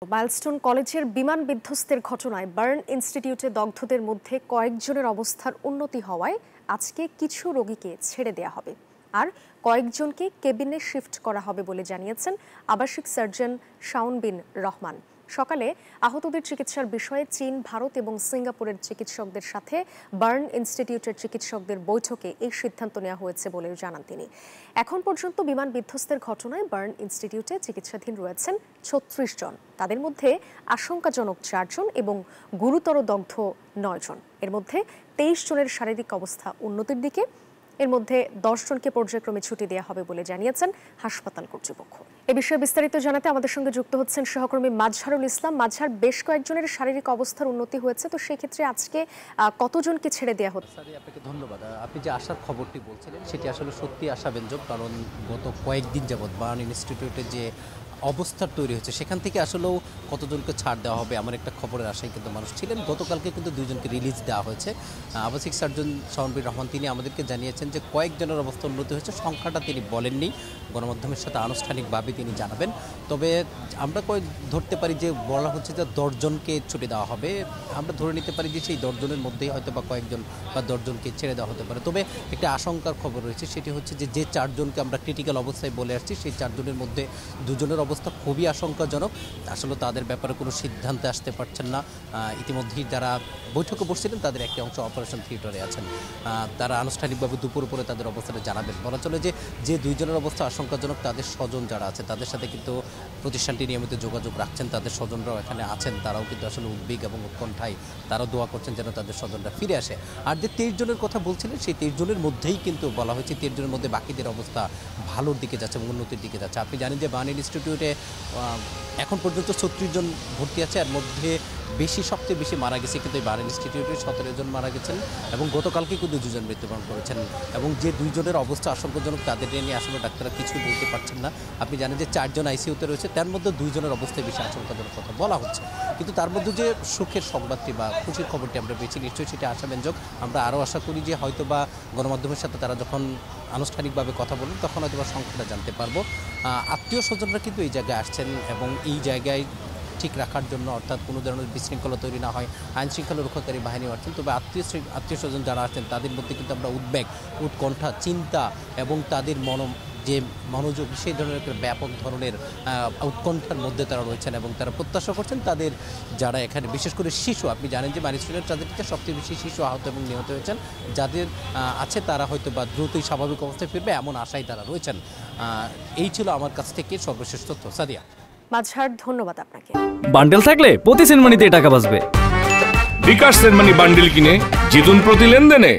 Milestone কলেজের বিমান বিধ্বস্তের ঘটনায় বার্ন ইনস্টিটিউটে দগ্ধদের মধ্যে কয়েকজনের অবস্থার উন্নতি হওয়ায় আজকে কিছু রোগীকে ছেড়ে দেয়া হবে আর কয়েকজনকে কেবিনে শিফট করা হবে বলে জানিয়েছেন আবাসিক সার্জন শাওন বিন রহমান। সকালে আহতদের চিকিৎসার বিষয়ে চীন, ভারত এবং সিঙ্গাপুরের চিকিৎসকদের সাথে বার্ন ইনস্টিটিউটের চিকিৎসকদের বৈঠকে এই সিদ্ধান্ত নেওয়া হয়েছে বলে জানান তিনি। এখন পর্যন্ত বিমান বিধ্বস্তের ঘটনায় বার্ন ইনস্টিটিউটে চিকিৎসাধীন রয়েছেন ৩৬ জন। তাদের মধ্যে আশঙ্কাজনক ৪ জন এবং গুরুতর দগ্ধ ৯ জন। এর মধ্যে ২৩ জনের শারীরিক অবস্থা উন্নতির দিকে। এর মধ্যে ১০ জনকে পর্যায়ক্রমে ছুটি দেওয়া হবে বলে জানিয়েছেন হাসপাতাল কর্তৃপক্ষ। এ বিষয়ে বিস্তারিত জানাতে আমাদের সঙ্গে যুক্ত হচ্ছেন সহকর্মী মাজহারুল ইসলাম। মাজহার, বেশ কয়েকজনের শারীরিক অবস্থার উন্নতি হয়েছে, তো সেই ক্ষেত্রে আজকে কতজনকে ছেড়ে দেওয়া হচ্ছে? আপনাকে ধন্যবাদ। আপনি যে আশার খবরটি বলছিলেন সেটি আসলে সত্যি আশাব্যঞ্জক, কারণ গত কয়েকদিন যাবৎ বার্ন ইনস্টিটিউটে যে অবস্থা তৈরি হয়েছে সেখান থেকে আসলেও কতজনকে ছাড় দেওয়া হবে এমন একটা খবরের আশায় কিন্তু মানুষ ছিলেন। গতকালকে কিন্তু 2 জনকে রিলিজ দেওয়া হয়েছে। আবাসিক সার্জন শাওন বিন রহমান তিনি আমাদেরকে জানিয়েছেন যে কয়েকজনের অবস্থা উন্নতি হয়েছে, সংখ্যাটা তিনি বলেননি, গণমাধ্যমের সাথে আনুষ্ঠানিকভাবে তিনি জানাবেন। তবে আমরা ধরতে পারি যে বলা হচ্ছে যে 10 জনকে ছুটি দেওয়া হবে। আমরা ধরে নিতে পারি যে সেই 10 জনের মধ্যেই হয়তো বা কয়েকজন বা 10 জনকে ছেড়ে দেওয়া হতে পারে। তবে একটা আশঙ্কার খবর রয়েছে, সেটি হচ্ছে যে 4 জনকে আমরা ক্রিটিক্যাল অবস্থায় বলে আসছি, সেই 4 জনের মধ্যে 2 জনের অবস্থা খুবই আশঙ্কাজনক। আসলে তাদের ব্যাপারে কোনো সিদ্ধান্তে আসতে পারছেন না। ইতিমধ্যেই যারা বৈঠকে বসছিলেন তাদের একটি অংশ অপারেশন থিয়েটারে আছেন। তারা আনুষ্ঠানিকভাবে দুপুর পরে তাদের অবস্থাটা জানাবেন। বলা চলে যে 2 জনের অবস্থা আশঙ্কাজনক, তাদের স্বজন যারা আছে তাদের সাথে কিন্তু প্রতিষ্ঠানটি নিয়মিত যোগাযোগ রাখছেন। তাদের স্বজনরাও এখানে আছেন, তারাও কিন্তু আসলে উদ্বেগ এবং উৎকণ্ঠায় তারাও দোয়া করছেন যেন তাদের স্বজনরা ফিরে আসে। আর যে 23 জনের কথা বলছিলেন সেই 23 জনের মধ্যেই কিন্তু বলা হয়েছে 23 জনের মধ্যে বাকিদের অবস্থা ভালোর দিকে যাচ্ছে এবং উন্নতির দিকে যাচ্ছে। আপনি জানেন যে বার্ন ইনস্টিটিউটে এখন পর্যন্ত 36 জন ভর্তি আছে, এর মধ্যে সবচেয়ে বেশি মারা গেছে কিন্তু এই বার্ন ইনস্টিটিউটে 17 জন মারা গেছেন এবং গতকালকে কিন্তু 2 জন মৃত্যুবরণ করেছেন। এবং যে 2 জনের অবস্থা আশঙ্কাজনক তাদের নিয়ে আসলে ডাক্তাররা কিছুই বলতে পারছেন না। আপনি জানেন যে 4 জন আইসিইউতে রয়েছে, তার মধ্যে 2 জনের অবস্থায় বেশি আশঙ্কাজনক কথা বলা হচ্ছে। কিন্তু তার মধ্যে যে সুখের সংবাদটি বা খুশির খবরটি আমরা পেয়েছি, নিশ্চয়ই সেটা আশাব্যঞ্জক। আমরা আরও আশা করি যে হয়তো বা গণমাধ্যমের সাথে তারা যখন আনুষ্ঠানিকভাবে কথা বলবেন তখন হয়তো বা সংখ্যাটা জানতে পারবো। আত্মীয় স্বজনরা কিন্তু এই জায়গায় আসছেন এবং এই জায়গায় ঠিক রাখার জন্য, অর্থাৎ কোনো ধরনের বিশৃঙ্খলা তৈরি না হয়, আইন শৃঙ্খলা রক্ষাকারী বাহিনী আসছেন। তবে আত্মীয় স্বজন যারা আসছেন তাদের মধ্যে কিন্তু আমরা উদ্বেগ, উৎকণ্ঠা, চিন্তা এবং তাদের যে মনোযোগ, সেই ধরনের একটা ব্যাপক ধরনের উৎকণ্ঠার মধ্যে তারা রয়েছেন এবং তারা প্রত্যাশা করছেন তাদের যারা এখানে বিশেষ করে শিশু, আপনি জানেন যে মাইলস্টোন ট্র্যাজেডিতে সবচেয়ে বেশি শিশু আহত এবং নিহত হয়েছেন, যাদের আছে তারা হয়তো বা দ্রুতই স্বাভাবিক অবস্থায় ফিরবে এমন আশায় তারা রয়েছেন। এই ছিল আমার কাছ থেকে সর্বশেষ তথ্য। সাদিয়া। মাজহার, ধন্যবাদ আপনাকে। বান্ডেল থাকলে প্রতি সেনমানিতে টাকা বাঁচবে। বিকাশ সেনমানি বান্ডেল কিনে জিতুন প্রতি লেনদেনে।